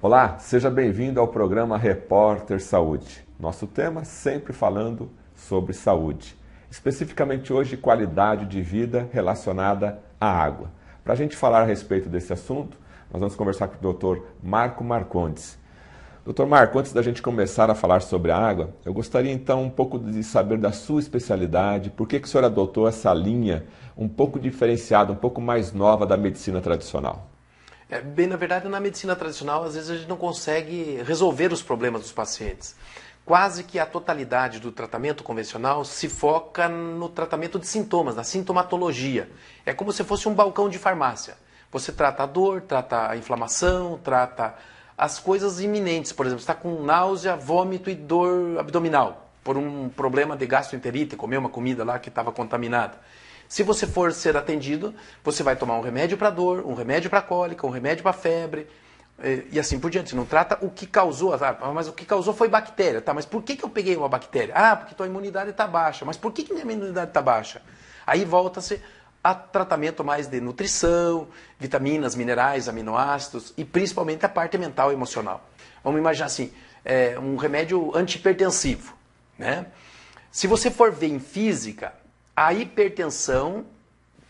Olá, seja bem-vindo ao programa Repórter Saúde. Nosso tema sempre falando sobre saúde, especificamente hoje qualidade de vida relacionada à água. Para a gente falar a respeito desse assunto, nós vamos conversar com o Dr. Marco Marcondes. Dr. Marco, antes da gente começar a falar sobre a água, eu gostaria então um pouco de saber da sua especialidade, por que o senhor adotou essa linha um pouco diferenciada, um pouco mais nova da medicina tradicional? Bem, na verdade, na medicina tradicional, às vezes a gente não consegue resolver os problemas dos pacientes. Quase que a totalidade do tratamento convencional se foca no tratamento de sintomas, na sintomatologia. É como se fosse um balcão de farmácia. Você trata a dor, trata a inflamação, trata as coisas iminentes. Por exemplo, você está com náusea, vômito e dor abdominal por um problema de gastroenterite, comer uma comida lá que estava contaminada. Se você for ser atendido, você vai tomar um remédio para dor, um remédio para cólica, um remédio para febre e assim por diante. Você não trata o que causou, mas o que causou foi bactéria. Tá, mas por que eu peguei uma bactéria? Ah, porque tua imunidade está baixa. Mas por que minha imunidade está baixa? Aí volta-se a tratamento mais de nutrição, vitaminas, minerais, aminoácidos e principalmente a parte mental e emocional. Vamos imaginar assim, um remédio antihipertensivo, né? Se você for ver em física, a hipertensão,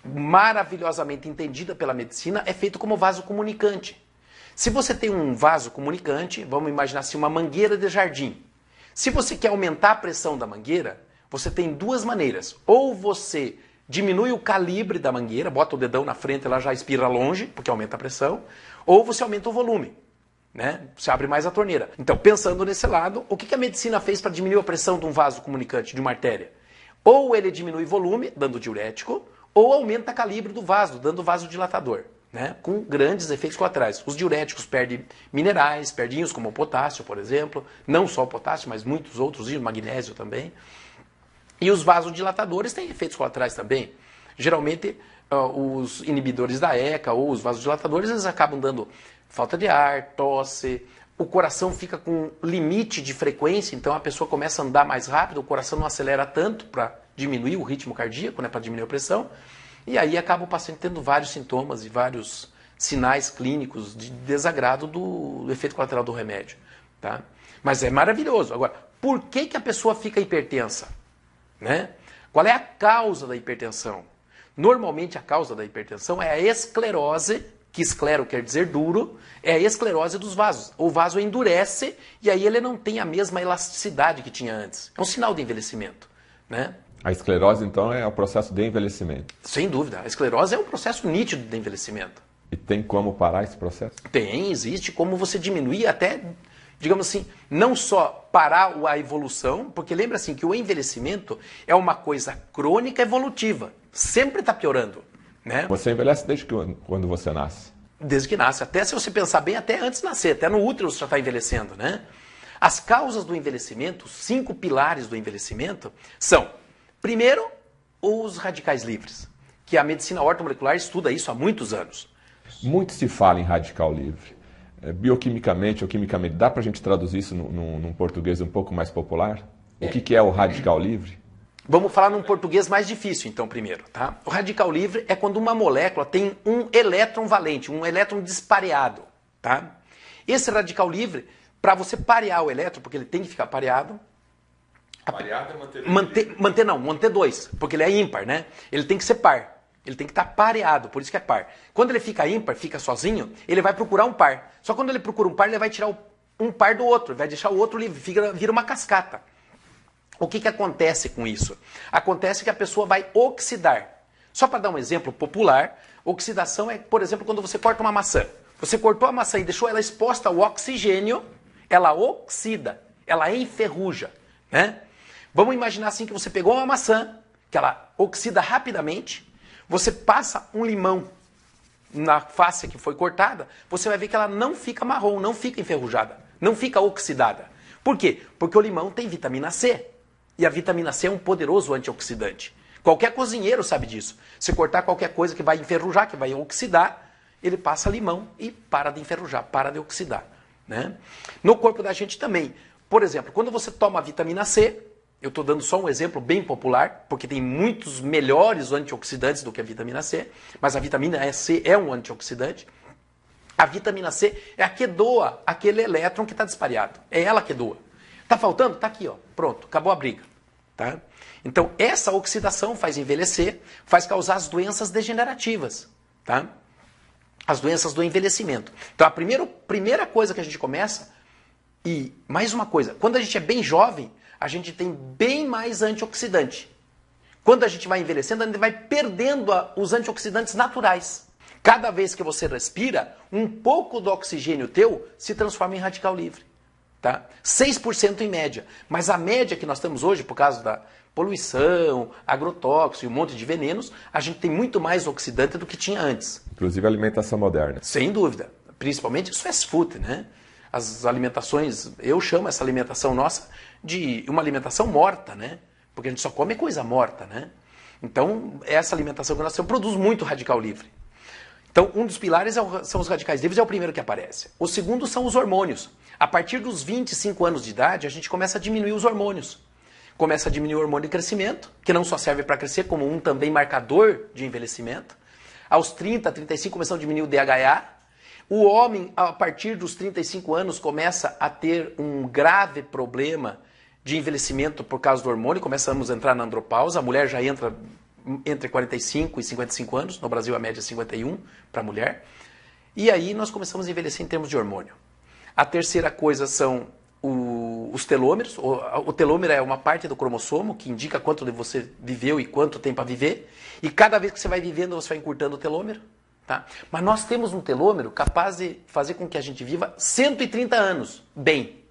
maravilhosamente entendida pela medicina, é feito como vaso comunicante. Se você tem um vaso comunicante, vamos imaginar assim, uma mangueira de jardim. Se você quer aumentar a pressão da mangueira, você tem duas maneiras. Ou você diminui o calibre da mangueira, bota o dedão na frente, ela já espirra longe, porque aumenta a pressão, ou você aumenta o volume, né? Você abre mais a torneira. Então, pensando nesse lado, o que a medicina fez para diminuir a pressão de um vaso comunicante, de uma artéria? Ou ele diminui volume, dando diurético, ou aumenta o calibre do vaso, dando vasodilatador, né? Com grandes efeitos colaterais. Os diuréticos perdem minerais, perdem íons como o potássio, por exemplo, não só o potássio, mas muitos outros íons, magnésio também. E os vasodilatadores têm efeitos colaterais também. Geralmente, os inibidores da ECA ou os vasodilatadores, eles acabam dando falta de ar, tosse, o coração fica com limite de frequência, então a pessoa começa a andar mais rápido, o coração não acelera tanto para diminuir o ritmo cardíaco, né, para diminuir a pressão, e aí acaba o paciente tendo vários sintomas e vários sinais clínicos de desagrado do efeito colateral do remédio. Tá? Mas é maravilhoso. Agora, por que a pessoa fica hipertensa? Né? Qual é a causa da hipertensão? Normalmente a causa da hipertensão é a esclerose, que esclero quer dizer duro, é a esclerose dos vasos. O vaso endurece e aí ele não tem a mesma elasticidade que tinha antes. É um sinal de envelhecimento, né? A esclerose, então, é o processo de envelhecimento? Sem dúvida. A esclerose é um processo nítido de envelhecimento. E tem como parar esse processo? Tem, existe como você diminuir até, digamos assim, não só parar a evolução, porque lembra assim que o envelhecimento é uma coisa crônica evolutiva. Sempre está piorando. Né? Você envelhece desde quando você nasce? Desde que nasce. Até se você pensar bem, até antes de nascer. Até no útero você já está envelhecendo. Né? As causas do envelhecimento, os 5 pilares do envelhecimento, são, primeiro, os radicais livres, que a medicina ortomolecular estuda isso há muitos anos. Muito se fala em radical livre. Bioquimicamente ou quimicamente, dá para a gente traduzir isso num português um pouco mais popular? O que é o radical livre? Vamos falar num português mais difícil, então, primeiro. Tá? O radical livre é quando uma molécula tem um elétron valente, um elétron dispareado. Tá? Esse radical livre, para você parear o elétron, porque ele tem que ficar pareado... Pareado é manter 2, porque ele é ímpar, né? Ele tem que ser par. Ele tem que estar pareado, por isso que é par. Quando ele fica ímpar, fica sozinho, ele vai procurar um par. Só quando ele procura um par, ele vai tirar um par do outro, vai deixar o outro livre, vira uma cascata. O que acontece com isso? Acontece que a pessoa vai oxidar. Só para dar um exemplo popular, oxidação é, por exemplo, quando você corta uma maçã. Você cortou a maçã e deixou ela exposta ao oxigênio, ela oxida, ela enferruja. Né? Vamos imaginar assim que você pegou uma maçã, que ela oxida rapidamente, você passa um limão na face que foi cortada, você vai ver que ela não fica marrom, não fica enferrujada, não fica oxidada. Por quê? Porque o limão tem vitamina C. E a vitamina C é um poderoso antioxidante. Qualquer cozinheiro sabe disso. Se cortar qualquer coisa que vai enferrujar, que vai oxidar, ele passa limão e para de enferrujar, para de oxidar. Né? No corpo da gente também. Por exemplo, quando você toma a vitamina C, eu estou dando só um exemplo bem popular, porque tem muitos melhores antioxidantes do que a vitamina C, mas a vitamina C é um antioxidante. A vitamina C é a que doa aquele elétron que está dispareado. É ela que doa. Está faltando? Está aqui, ó. Pronto, acabou a briga. Tá? Então, essa oxidação faz envelhecer, faz causar as doenças degenerativas. Tá? As doenças do envelhecimento. Então, a primeira coisa que a gente começa, e mais uma coisa, quando a gente é bem jovem, a gente tem bem mais antioxidante. Quando a gente vai envelhecendo, a gente vai perdendo os antioxidantes naturais. Cada vez que você respira, um pouco do oxigênio teu se transforma em radical livre. Tá? 6% em média. Mas a média que nós temos hoje, por causa da poluição, agrotóxico e um monte de venenos, a gente tem muito mais oxidante do que tinha antes. Inclusive a alimentação moderna. Sem dúvida. Principalmente os fast food, né? As alimentações, eu chamo essa alimentação nossa de uma alimentação morta, né? Porque a gente só come coisa morta, né? Então, essa alimentação que nós temos produz muito radical livre. Então, um dos pilares são os radicais livres, é o primeiro que aparece. O segundo são os hormônios. A partir dos 25 anos de idade, a gente começa a diminuir os hormônios. Começa a diminuir o hormônio de crescimento, que não só serve para crescer, como um também marcador de envelhecimento. Aos 30, 35, começam a diminuir o DHA. O homem, a partir dos 35 anos, começa a ter um grave problema de envelhecimento por causa do hormônio. Começamos a entrar na andropausa. A mulher já entra entre 45 e 55 anos. No Brasil, a média é 51 para a mulher. E aí nós começamos a envelhecer em termos de hormônio. A terceira coisa são os telômeros. O telômero é uma parte do cromossomo que indica quanto você viveu e quanto tem para viver. E cada vez que você vai vivendo, você vai encurtando o telômero. Tá? Mas nós temos um telômero capaz de fazer com que a gente viva 130 anos bem.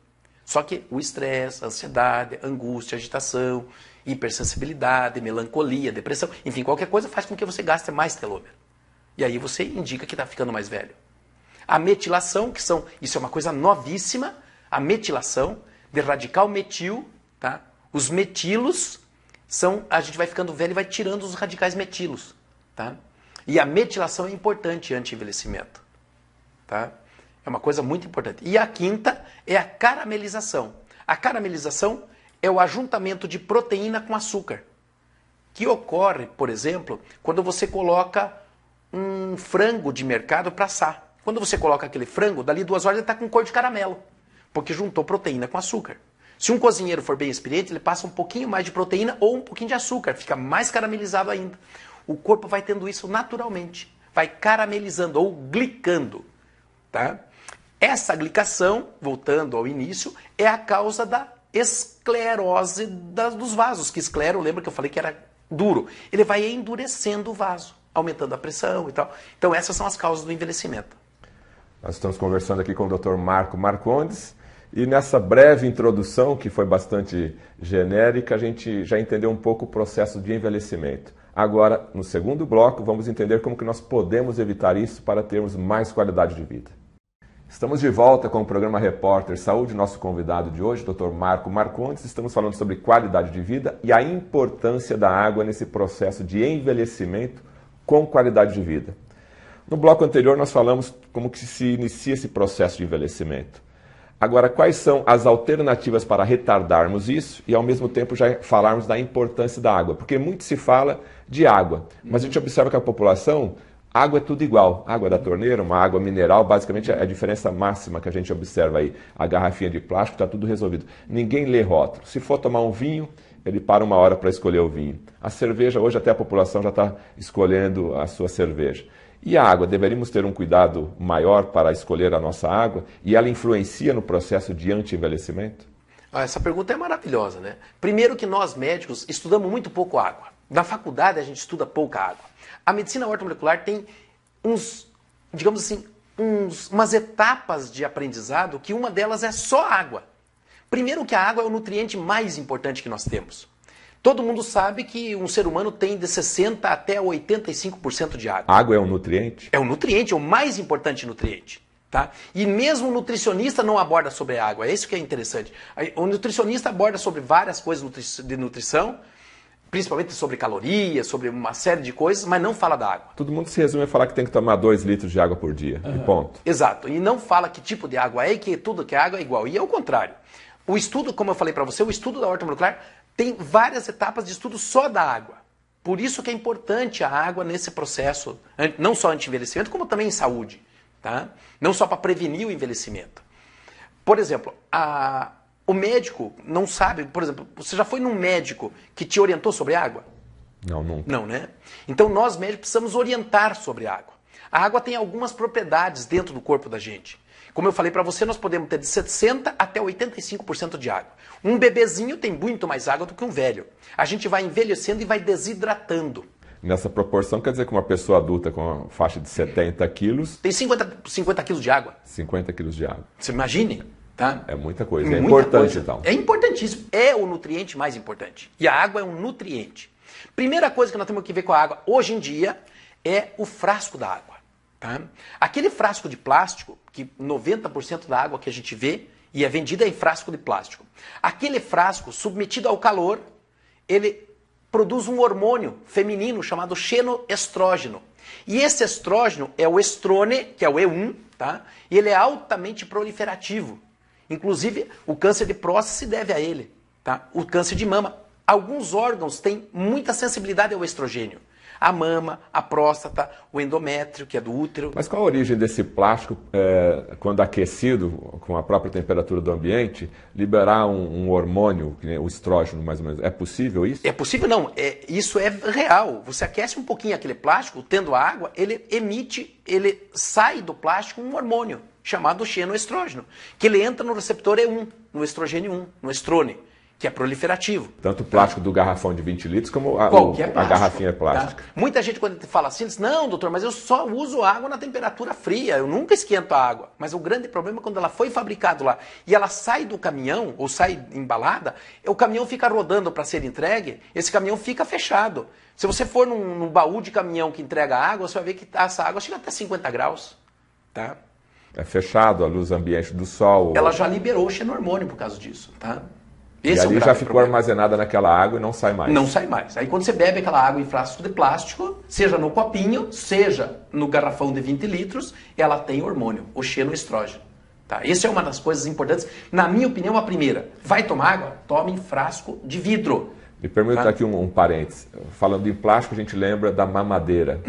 Só que o estresse, a ansiedade, a angústia, a agitação, hipersensibilidade, melancolia, depressão, enfim, qualquer coisa faz com que você gaste mais telômero. E aí você indica que está ficando mais velho. A metilação, isso é uma coisa novíssima, a metilação de radical metil, tá? Os metilos a gente vai ficando velho e vai tirando os radicais metilos, tá? E a metilação é importante anti-envelhecimento, tá? É uma coisa muito importante. E a quinta é a caramelização. A caramelização é o ajuntamento de proteína com açúcar, que ocorre, por exemplo, quando você coloca um frango de mercado para assar. Quando você coloca aquele frango, dali 2 horas ele está com cor de caramelo, porque juntou proteína com açúcar. Se um cozinheiro for bem experiente, ele passa um pouquinho mais de proteína ou um pouquinho de açúcar, fica mais caramelizado ainda. O corpo vai tendo isso naturalmente, vai caramelizando ou glicando, tá? Essa glicação, voltando ao início, é a causa da esclerose dos vasos, que esclero, lembra que eu falei que era duro. Ele vai endurecendo o vaso, aumentando a pressão e tal. Então essas são as causas do envelhecimento. Nós estamos conversando aqui com o Dr. Marco Marcondes e nessa breve introdução, que foi bastante genérica, a gente já entendeu um pouco o processo de envelhecimento. Agora, no segundo bloco, vamos entender como que nós podemos evitar isso para termos mais qualidade de vida. Estamos de volta com o programa Repórter Saúde. Nosso convidado de hoje, Dr. Marco Marcondes. Estamos falando sobre qualidade de vida e a importância da água nesse processo de envelhecimento com qualidade de vida. No bloco anterior, nós falamos como que se inicia esse processo de envelhecimento. Agora, quais são as alternativas para retardarmos isso e, ao mesmo tempo, já falarmos da importância da água? Porque muito se fala de água, mas a gente observa que a população, água é tudo igual. Água da torneira, uma água mineral, basicamente é a diferença máxima que a gente observa aí. A garrafinha de plástico, está tudo resolvido. Ninguém lê rótulo. Se for tomar um vinho, ele para 1 hora para escolher o vinho. A cerveja, hoje até a população já está escolhendo a sua cerveja. E a água, deveríamos ter um cuidado maior para escolher a nossa água? E ela influencia no processo de anti-envelhecimento? Essa pergunta é maravilhosa, né? Primeiro que nós médicos estudamos muito pouco água. Na faculdade a gente estuda pouca água. A medicina ortomolecular tem umas etapas de aprendizado que uma delas é só água. Primeiro que a água é o nutriente mais importante que nós temos. Todo mundo sabe que um ser humano tem de 60% até 85% de água. A água é um nutriente? É um nutriente, é o mais importante nutriente. Tá? E mesmo o nutricionista não aborda sobre a água, é isso que é interessante. O nutricionista aborda sobre várias coisas de nutrição, principalmente sobre calorias, sobre uma série de coisas, mas não fala da água. Todo mundo se resume a falar que tem que tomar 2 litros de água por dia, e ponto. Exato, e não fala que tipo de água é e que tudo que é água é igual. E é o contrário. O estudo, como eu falei para você, o estudo da ortomolecular tem várias etapas de estudo só da água. Por isso que é importante a água nesse processo, não só anti-envelhecimento, como também em saúde. tá? Não só para prevenir o envelhecimento. Por exemplo, o médico não sabe, por exemplo, você já foi num médico que te orientou sobre água? Não, nunca. Não, né? Então nós médicos precisamos orientar sobre a água. A água tem algumas propriedades dentro do corpo da gente. Como eu falei para você, nós podemos ter de 60% até 85% de água. Um bebezinho tem muito mais água do que um velho. A gente vai envelhecendo e vai desidratando. Nessa proporção, quer dizer que uma pessoa adulta com uma faixa de 70 quilos... Tem 50 quilos de água. 50 quilos de água. Você imagine, tá? É muita coisa. Muita importante, coisa. então. É importantíssimo. É o nutriente mais importante. E a água é um nutriente. Primeira coisa que nós temos que ver com a água hoje em dia é o frasco da água. Tá? Aquele frasco de plástico, que 90% da água que a gente vê e é vendida em frasco de plástico. Aquele frasco, submetido ao calor, ele produz um hormônio feminino chamado xenoestrógeno. E esse estrógeno é o estrone, que é o E1, tá? E ele é altamente proliferativo. Inclusive, o câncer de próstata se deve a ele, tá? O câncer de mama. Alguns órgãos têm muita sensibilidade ao estrogênio. A mama, a próstata, o endométrio, que é do útero. Mas qual a origem desse plástico, quando aquecido, com a própria temperatura do ambiente, liberar um hormônio, o estrógeno mais ou menos? É possível isso? É possível não, isso é real. Você aquece um pouquinho aquele plástico, tendo água, ele sai do plástico um hormônio, chamado xenoestrógeno, que ele entra no receptor E1, no estrogênio 1, no estrone, que é proliferativo. Tanto o plástico do garrafão de 20 litros como a garrafinha plástica. Tá? Muita gente quando fala assim, diz, não, doutor, mas eu só uso água na temperatura fria, eu nunca esquento a água. Mas o grande problema é quando ela foi fabricada lá e ela sai do caminhão, ou sai embalada, o caminhão fica rodando para ser entregue, esse caminhão fica fechado. Se você for num baú de caminhão que entrega água, você vai ver que essa água chega até 50 graus. Tá? É fechado, a luz ambiente do sol. Ela já liberou o xenormônio por causa disso. Tá? E ali já ficou armazenada naquela água e não sai mais. Não sai mais. Aí quando você bebe aquela água em frasco de plástico, seja no copinho, seja no garrafão de 20 litros, ela tem hormônio, o xenoestrógeno. Tá? Essa é uma das coisas importantes. Na minha opinião, a primeira, vai tomar água? Tome em frasco de vidro. Me permita aqui um parênteses. Falando em plástico, a gente lembra da mamadeira.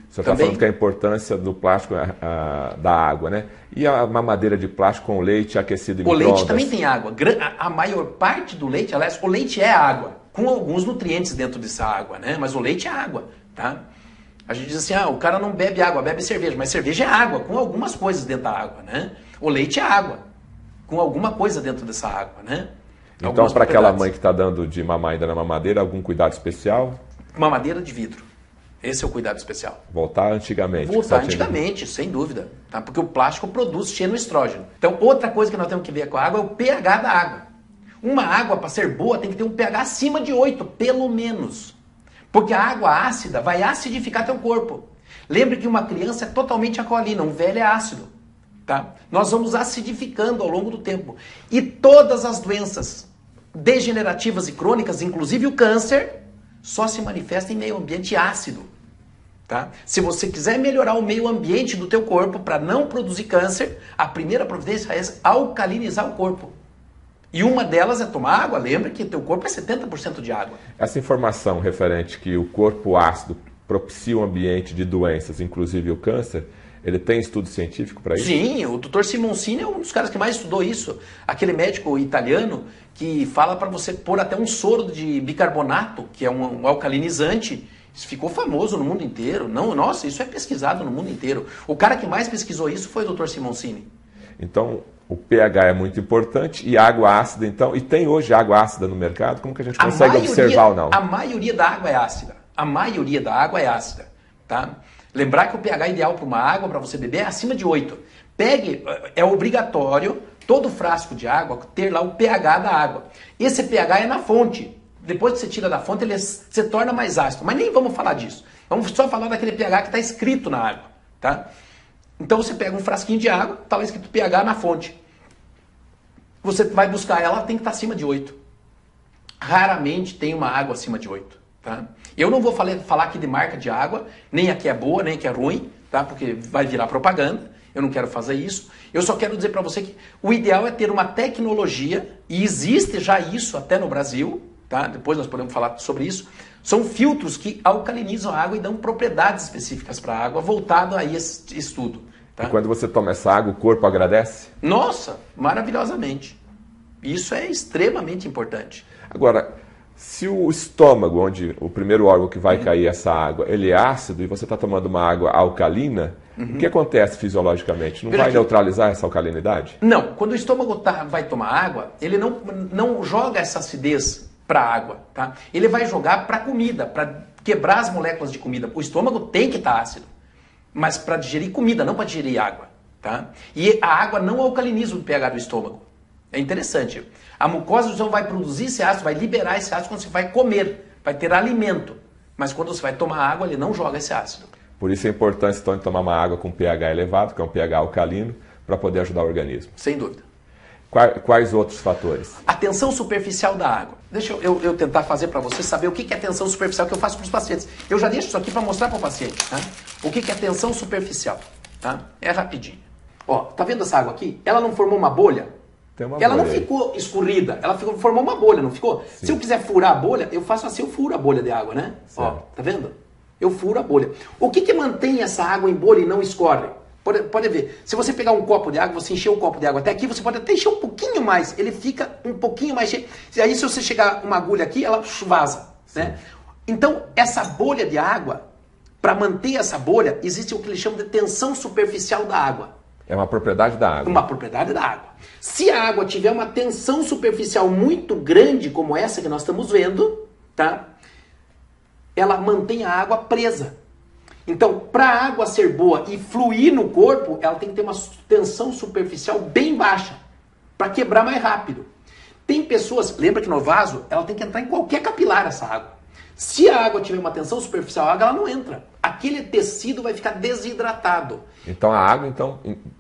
Você está falando que a importância do plástico da água, né? E a mamadeira de plástico com leite aquecido em micro-ondas? O leite também tem água. A maior parte do leite, aliás, o leite é água, com alguns nutrientes dentro dessa água, né? Mas o leite é água, tá? A gente diz assim, o cara não bebe água, bebe cerveja. Mas cerveja é água, com algumas coisas dentro da água, né? O leite é água, com alguma coisa dentro dessa água, né? Então, para aquela mãe que está dando de mamar ainda na mamadeira, algum cuidado especial? Mamadeira de vidro. Esse é o cuidado especial. Voltar antigamente. Voltar antigamente, sem dúvida. Tá? Porque o plástico produz xenoestrógeno. Então, outra coisa que nós temos que ver com a água é o pH da água. Uma água, para ser boa, tem que ter um pH acima de 8, pelo menos. Porque a água ácida vai acidificar teu corpo. Lembre que uma criança é totalmente alcalina, um velho é ácido. Tá? Nós vamos acidificando ao longo do tempo. E todas as doenças degenerativas e crônicas, inclusive o câncer, só se manifesta em meio ambiente ácido. Tá? Se você quiser melhorar o meio ambiente do teu corpo para não produzir câncer, a primeira providência é alcalinizar o corpo. E uma delas é tomar água. Lembra que teu corpo é 70% de água. Essa informação referente que o corpo ácido propicia um ambiente de doenças, inclusive o câncer, ele tem estudo científico para isso? Sim, o Dr. Simoncini é um dos caras que mais estudou isso. Aquele médico italiano que fala para você pôr até um soro de bicarbonato, que é um alcalinizante. Isso ficou famoso no mundo inteiro. Não, nossa, isso é pesquisado no mundo inteiro. O cara que mais pesquisou isso foi o Dr. Simoncini. Então, o pH é muito importante e água ácida, então. E tem hoje água ácida no mercado? Como que a gente consegue observar ou não? A maioria da água é ácida. A maioria da água é ácida. Tá? Lembrar que o pH ideal para uma água, para você beber, é acima de 8. É obrigatório, todo frasco de água, ter lá o pH da água. Esse pH é na fonte. Depois que você tira da fonte, ele se torna mais ácido. Mas nem vamos falar disso. Vamos só falar daquele pH que está escrito na água. Tá? Então você pega um frasquinho de água, está lá escrito pH na fonte. Você vai buscar ela, tem que estar acima de 8. Raramente tem uma água acima de 8. Tá? Eu não vou falar aqui de marca de água, nem a que é boa, nem a que é ruim, tá? Porque vai virar propaganda, eu não quero fazer isso. Eu só quero dizer para você que o ideal é ter uma tecnologia, e existe já isso até no Brasil, tá? Depois nós podemos falar sobre isso. São filtros que alcalinizam a água e dão propriedades específicas para a água, voltado a esse estudo. Tá? E quando você toma essa água, o corpo agradece? Nossa, maravilhosamente. Isso é extremamente importante. Agora, se o estômago, onde o primeiro órgão que vai cair essa água, ele é ácido e você está tomando uma água alcalina, o que acontece fisiologicamente? Não vai neutralizar essa alcalinidade? Não, quando o estômago vai tomar água, ele não joga essa acidez para a água, tá? Ele vai jogar para a comida, para quebrar as moléculas de comida. O estômago tem que estar ácido, mas para digerir comida, não para digerir água, tá? E a água não alcaliniza o pH do estômago. É interessante. A mucosa do estômago vai produzir esse ácido, vai liberar esse ácido quando você vai comer, vai ter alimento. Mas quando você vai tomar água, ele não joga esse ácido. Por isso a importância então de tomar uma água com pH elevado, que é um pH alcalino, para poder ajudar o organismo. Sem dúvida. Quais outros fatores? A tensão superficial da água. Deixa eu tentar fazer para você saber o que é tensão superficial que eu faço para os pacientes. Eu já deixo isso aqui para mostrar para o paciente. Tá? O que é tensão superficial? Tá? É rapidinho. Ó, tá vendo essa água aqui? Ela não formou uma bolha? Ela não ficou escorrida, ela formou uma bolha, não ficou? Sim. Se eu quiser furar a bolha, eu faço assim, eu furo a bolha de água, né? Ó, tá vendo? Eu furo a bolha. O que mantém essa água em bolha e não escorre? Pode ver, se você pegar um copo de água, você encher o copo de água até aqui, você pode até encher um pouquinho mais, ele fica um pouquinho mais cheio. E aí se você chegar uma agulha aqui, ela vaza, né? Então, essa bolha de água, para manter essa bolha, existe o que eles chamam de tensão superficial da água. É uma propriedade da água. Uma propriedade da água. Se a água tiver uma tensão superficial muito grande, como essa que nós estamos vendo, tá? Ela mantém a água presa. Então, para a água ser boa e fluir no corpo, ela tem que ter uma tensão superficial bem baixa, para quebrar mais rápido. Tem pessoas, lembra que no vaso, ela tem que entrar em qualquer capilar essa água. Se a água tiver uma tensão superficial, a água ela não entra. Aquele tecido vai ficar desidratado. Então a água,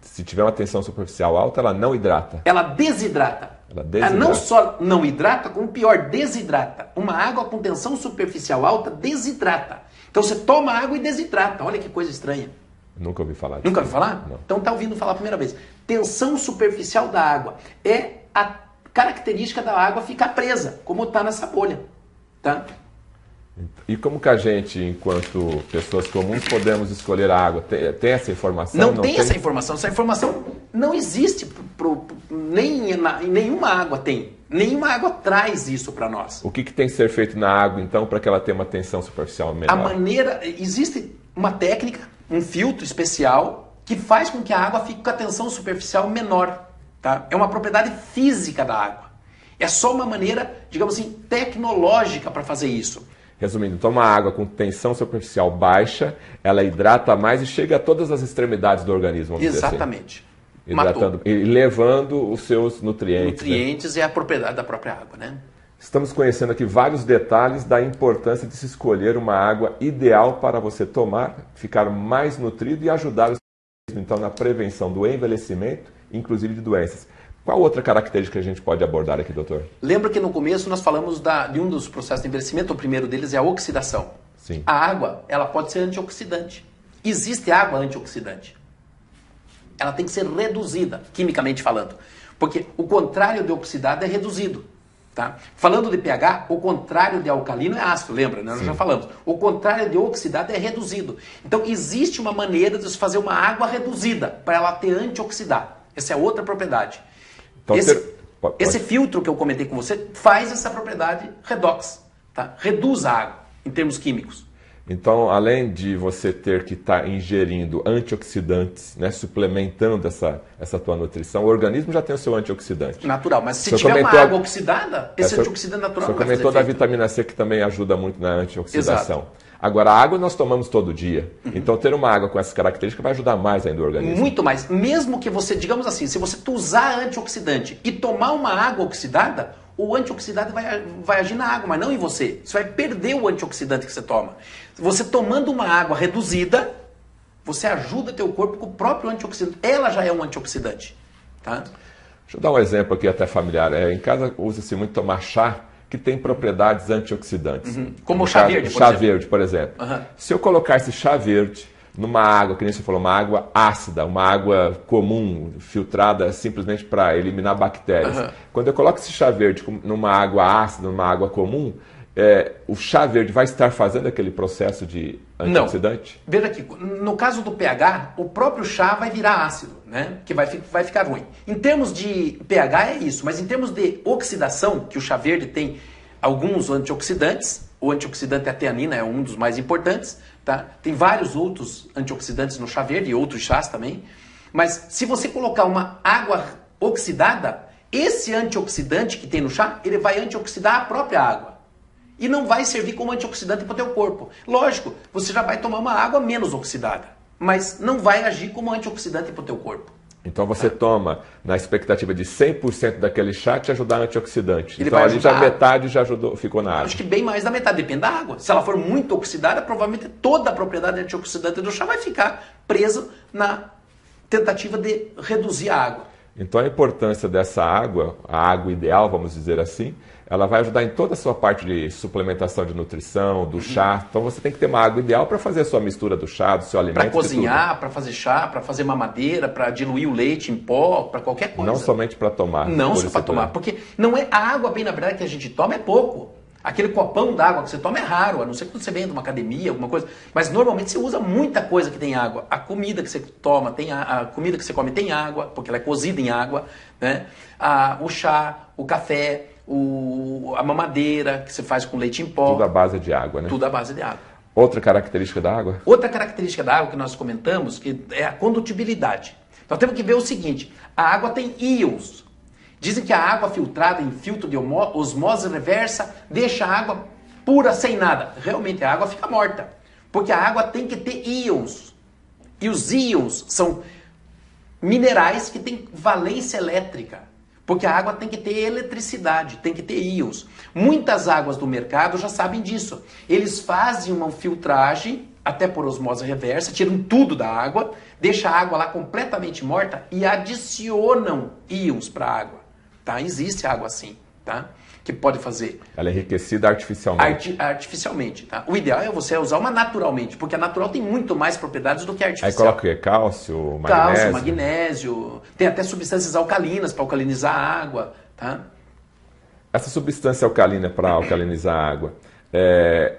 se tiver uma tensão superficial alta, ela não hidrata. Ela desidrata. Ela não só não hidrata, como pior, desidrata. Uma água com tensão superficial alta desidrata. Então você toma água e desidrata. Olha que coisa estranha. Nunca ouvi falar disso. Nunca ouviu falar? Não. Então está ouvindo falar a primeira vez. Tensão superficial da água é a característica da água ficar presa, como está nessa bolha. Tá? E como que a gente, enquanto pessoas comuns, podemos escolher a água? Tem essa informação? Não tem essa informação. Essa informação não existe. Em nenhuma água tem. Nenhuma água traz isso para nós. O que tem que ser feito na água, então, para que ela tenha uma tensão superficial menor? Existe uma técnica, um filtro especial, que faz com que a água fique com a tensão superficial menor. Tá? É uma propriedade física da água. É só uma maneira, digamos assim, tecnológica para fazer isso. Resumindo, então uma água com tensão superficial baixa, ela hidrata mais e chega a todas as extremidades do organismo. Exatamente. Assim. Hidratando e levando os seus nutrientes. Nutrientes, né? É a propriedade da própria água, né? Estamos conhecendo aqui vários detalhes da importância de se escolher uma água ideal para você tomar, ficar mais nutrido e ajudar o organismo, então, na prevenção do envelhecimento, inclusive de doenças. Qual outra característica a gente pode abordar aqui, doutor? Lembra que no começo nós falamos de um dos processos de envelhecimento, o primeiro deles é a oxidação. Sim. A água, ela pode ser antioxidante. Existe água antioxidante. Ela tem que ser reduzida, quimicamente falando. Porque o contrário de oxidado é reduzido. Tá? Falando de pH, o contrário de alcalino é ácido, lembra? Né? Nós já falamos. O contrário de oxidado é reduzido. Então existe uma maneira de se fazer uma água reduzida para ela ter antioxidar. Essa é outra propriedade. Então, esse filtro que eu comentei com você faz essa propriedade redox, tá? Reduz a água em termos químicos. Então, além de você ter que estar ingerindo antioxidantes, né, suplementando essa tua nutrição, o organismo já tem o seu antioxidante. Natural, mas se tiver uma água oxidada, esse antioxidante natural não vai fazer efeito. Você comentou da vitamina C, que também ajuda muito na antioxidação. Exato. Agora, a água nós tomamos todo dia. Então, ter uma água com essas características vai ajudar mais ainda o organismo. Muito mais. Mesmo que você, digamos assim, se você usar antioxidante e tomar uma água oxidada, o antioxidante vai agir na água, mas não em você. Você vai perder o antioxidante que você toma. Você tomando uma água reduzida, você ajuda teu corpo com o próprio antioxidante. Ela já é um antioxidante. Tá? Deixa eu dar um exemplo aqui até familiar. Em casa usa-se muito tomar chá, que tem propriedades antioxidantes. Como o chá verde, por exemplo. Chá verde, por exemplo. Se eu colocar esse chá verde numa água, que nem você falou, uma água ácida, uma água comum, filtrada simplesmente para eliminar bactérias. Quando eu coloco esse chá verde numa água ácida, numa água comum, o chá verde vai estar fazendo aquele processo de antioxidante? Não. Veja aqui, no caso do pH, o próprio chá vai virar ácido, né? Que vai ficar ruim. Em termos de pH é isso, mas em termos de oxidação, que o chá verde tem alguns antioxidantes, o antioxidante a teanina é um dos mais importantes, tá? Tem vários outros antioxidantes no chá verde e outros chás também, mas se você colocar uma água oxidada, esse antioxidante que tem no chá, ele vai antioxidar a própria água. E não vai servir como antioxidante para o teu corpo. Lógico, você já vai tomar uma água menos oxidada, mas não vai agir como antioxidante para o teu corpo. Então você toma na expectativa de 100% daquele chá te ajudar no antioxidante. Ele então vai ali já ajudar. metade já ajudou, ficou na água. Acho que bem mais da metade, depende da água. Se ela for muito oxidada, provavelmente toda a propriedade antioxidante do chá vai ficar presa na tentativa de reduzir a água. Então a importância dessa água, a água ideal, vamos dizer assim, ela vai ajudar em toda a sua parte de suplementação de nutrição, do chá. Então você tem que ter uma água ideal para fazer a sua mistura do chá, do seu alimento. Para cozinhar, para fazer chá, para fazer mamadeira, para diluir o leite em pó, para qualquer coisa. Não somente para tomar. Não só para tomar, porque não é a água, bem na verdade, que a gente toma é pouco. Aquele copão d'água que você toma é raro, a não ser que você venha de uma academia, alguma coisa. Mas normalmente você usa muita coisa que tem água. A comida que você toma, a comida que você come tem água, porque ela é cozida em água, né? O chá, o café, a mamadeira que você faz com leite em pó. Tudo à base de água, né? Tudo à base de água. Outra característica da água? Outra característica da água que nós comentamos que é a condutibilidade. Nós temos que ver o seguinte, a água tem íons. Dizem que a água filtrada em filtro de osmose reversa deixa a água pura, sem nada. Realmente a água fica morta, porque a água tem que ter íons. E os íons são minerais que têm valência elétrica, porque a água tem que ter eletricidade, tem que ter íons. Muitas águas do mercado já sabem disso. Eles fazem uma filtragem, até por osmose reversa, tiram tudo da água, deixam a água lá completamente morta e adicionam íons para a água. Tá? Existe água assim, tá? Que pode fazer. Ela é enriquecida artificialmente. Artificialmente, tá? O ideal é você usar uma naturalmente, porque a natural tem muito mais propriedades do que a artificial. Aí coloca o quê? Cálcio, magnésio? Cálcio, magnésio, tem até substâncias alcalinas para alcalinizar a água, tá? Essa substância alcalina para alcalinizar a água,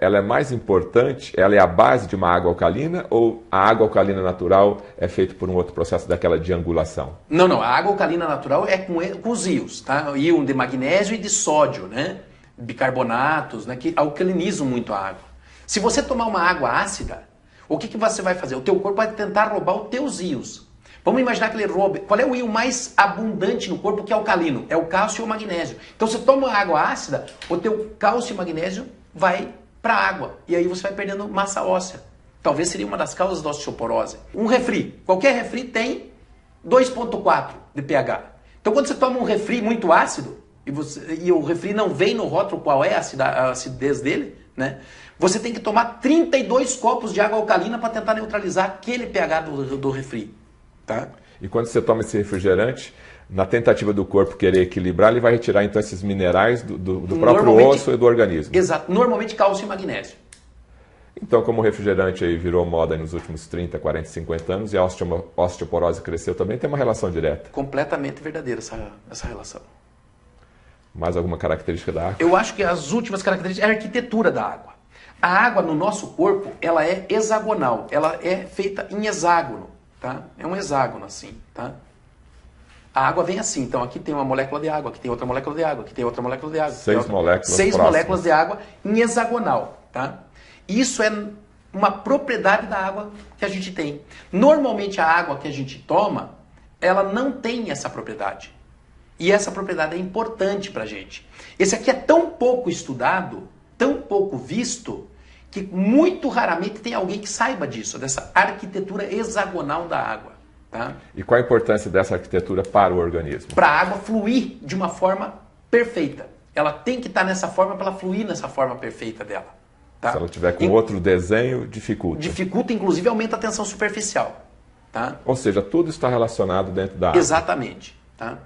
ela é mais importante, ela é a base de uma água alcalina ou a água alcalina natural é feita por um outro processo daquela de angulação? Não, a água alcalina natural é com os íons, tá? Íon de magnésio e de sódio, né? Bicarbonatos, né? Que alcalinizam muito a água. Se você tomar uma água ácida, o que você vai fazer? O teu corpo vai tentar roubar os teus íons. Vamos imaginar que ele roube. Qual é o íon mais abundante no corpo que é alcalino? É o cálcio e o magnésio. Então você toma água ácida, o teu cálcio e magnésio vai para a água. E aí você vai perdendo massa óssea. Talvez seria uma das causas da osteoporose. Um refri. Qualquer refri tem 2,4 de pH. Então quando você toma um refri muito ácido, e o refri não vem no rótulo qual é a acidez dele, né? Você tem que tomar 32 copos de água alcalina para tentar neutralizar aquele pH do refri. Tá? E quando você toma esse refrigerante, na tentativa do corpo querer equilibrar, ele vai retirar então esses minerais do próprio osso e do organismo. Exato, normalmente cálcio e magnésio. Então, como o refrigerante aí virou moda nos últimos 30, 40, 50 anos e a osteoporose cresceu também, tem uma relação direta. Completamente verdadeira essa relação. Mais alguma característica da água? Eu acho que as últimas características é a arquitetura da água. A água no nosso corpo, ela é hexagonal, ela é feita em hexágono, tá? É um hexágono assim, tá? A água vem assim, então aqui tem uma molécula de água, aqui tem outra molécula de água, aqui tem outra molécula de água. Seis moléculas de água em hexagonal, tá? Isso é uma propriedade da água que a gente tem. Normalmente a água que a gente toma, ela não tem essa propriedade. E essa propriedade é importante pra gente. Esse aqui é tão pouco estudado, tão pouco visto, que muito raramente tem alguém que saiba disso, dessa arquitetura hexagonal da água. Tá? E qual a importância dessa arquitetura para o organismo? Para a água fluir de uma forma perfeita. Ela tem que estar nessa forma para ela fluir nessa forma perfeita dela. Tá? Se ela tiver com outro desenho, dificulta. Dificulta, inclusive aumenta a tensão superficial. Tá? Ou seja, tudo está relacionado dentro da água. Exatamente. Tá?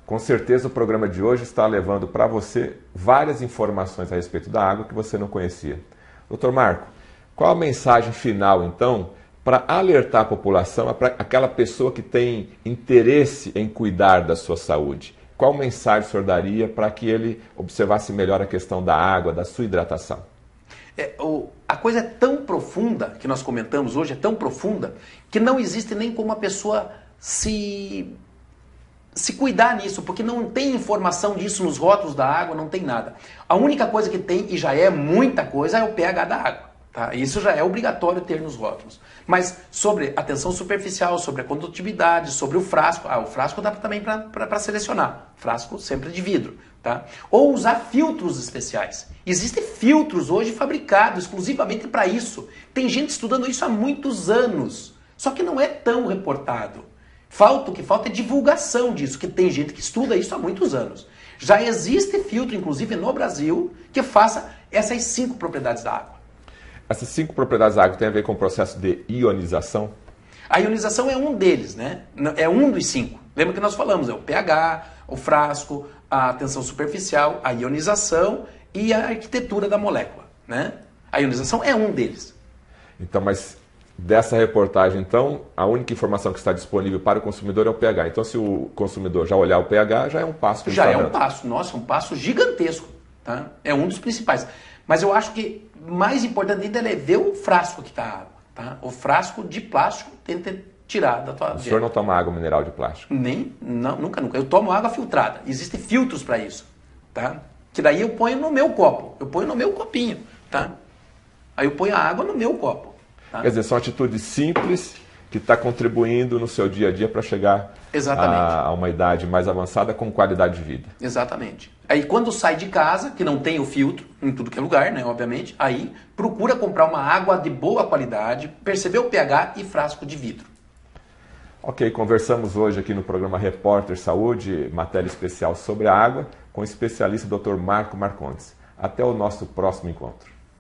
Com certeza o programa de hoje está levando para você várias informações a respeito da água que você não conhecia. Dr. Marco, qual a mensagem final, então, para alertar a população, para aquela pessoa que tem interesse em cuidar da sua saúde? qual mensagem o senhor daria para que ele observasse melhor a questão da água, da sua hidratação? A coisa é tão profunda, que nós comentamos hoje, é tão profunda, que não existe nem como a pessoa se cuidar nisso, porque não tem informação disso nos rótulos da água, não tem nada. A única coisa que tem, e já é muita coisa, é o pH da água. Tá? Isso já é obrigatório ter nos rótulos. Mas sobre a tensão superficial, sobre a condutividade, sobre o frasco. O frasco dá também para selecionar. Frasco sempre de vidro. Tá? Ou usar filtros especiais. Existem filtros hoje fabricados exclusivamente para isso. Tem gente estudando isso há muitos anos. Só que não é tão reportado. O que falta é divulgação disso, que tem gente que estuda isso há muitos anos. Já existe filtro, inclusive no Brasil, que faça essas 5 propriedades da água. Essas 5 propriedades da água têm a ver com o processo de ionização? A ionização é um deles, né? É um dos 5. Lembra que nós falamos, é o pH, o frasco, a tensão superficial, a ionização e a arquitetura da molécula, né? A ionização é um deles. Então, mas dessa reportagem, então, a única informação que está disponível para o consumidor é o pH. Então, se o consumidor já olhar o pH, já é um passo que ele está dando. Já é um passo, nossa, um passo gigantesco, tá? É um dos principais. Mas eu acho que mais importante ainda é ver o frasco que está a água, tá? O frasco de plástico tenta tirar da tua... O senhor não toma água mineral de plástico? Nunca. Eu tomo água filtrada. Existem filtros para isso, tá? Que daí eu ponho no meu copo. Eu ponho no meu copinho, tá? Aí eu ponho a água no meu copo. Tá? Quer dizer, são atitudes simples que está contribuindo no seu dia a dia para chegar a uma idade mais avançada com qualidade de vida. Exatamente. Aí quando sai de casa, que não tem o filtro em tudo que é lugar, né, obviamente, aí procura comprar uma água de boa qualidade, perceber o pH e frasco de vidro. Ok, conversamos hoje aqui no programa Repórter Saúde, matéria especial sobre a água, com o especialista Dr. Marco Marcondes. Até o nosso próximo encontro.